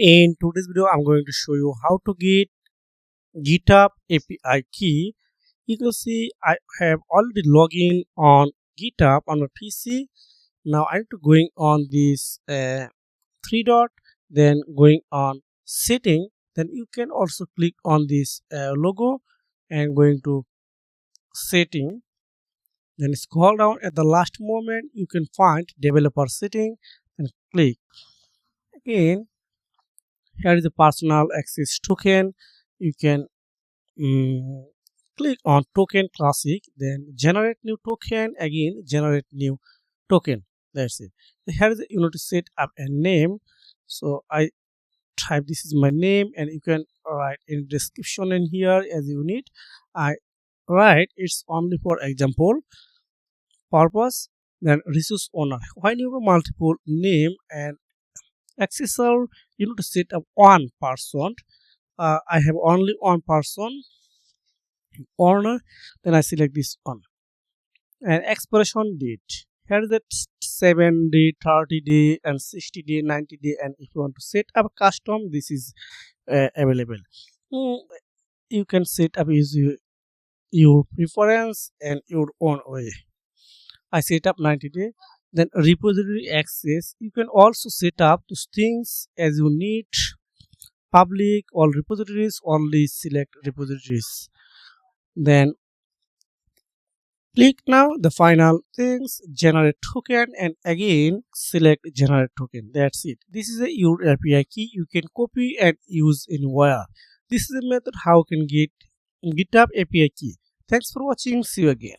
In today's video, I'm going to show you how to get GitHub API key. You can see I have already logged in on GitHub on my PC. Now I'm going on this three dot, then going on setting. Then you can also click on this logo and going to setting. Then scroll down at the last moment. You can find developer setting and click again. Here is the personal access token. You can click on token classic, then generate new token, again generate new token. That's it. Here is you need to set up a name. So I type this is my name, and you can write in description in here as you need. I write it's only for example purpose. Then resource owner. When you have multiple name and accessor, you need to set up one person. I have only one person owner. Then I select this one and expiration date. Here is that 7 day, 30 day, and 60 day, 90 day. And if you want to set up custom, this is available. You can set up your preference and your own way. I set up 90 day. Then repository access, you can also set up those things as you need. Public, all repositories, only select repositories. Then click now the final things, generate token, and again select generate token. That's it. This is your API key. You can copy and use anywhere. This is the method how you can get GitHub API key. Thanks for watching. See you again.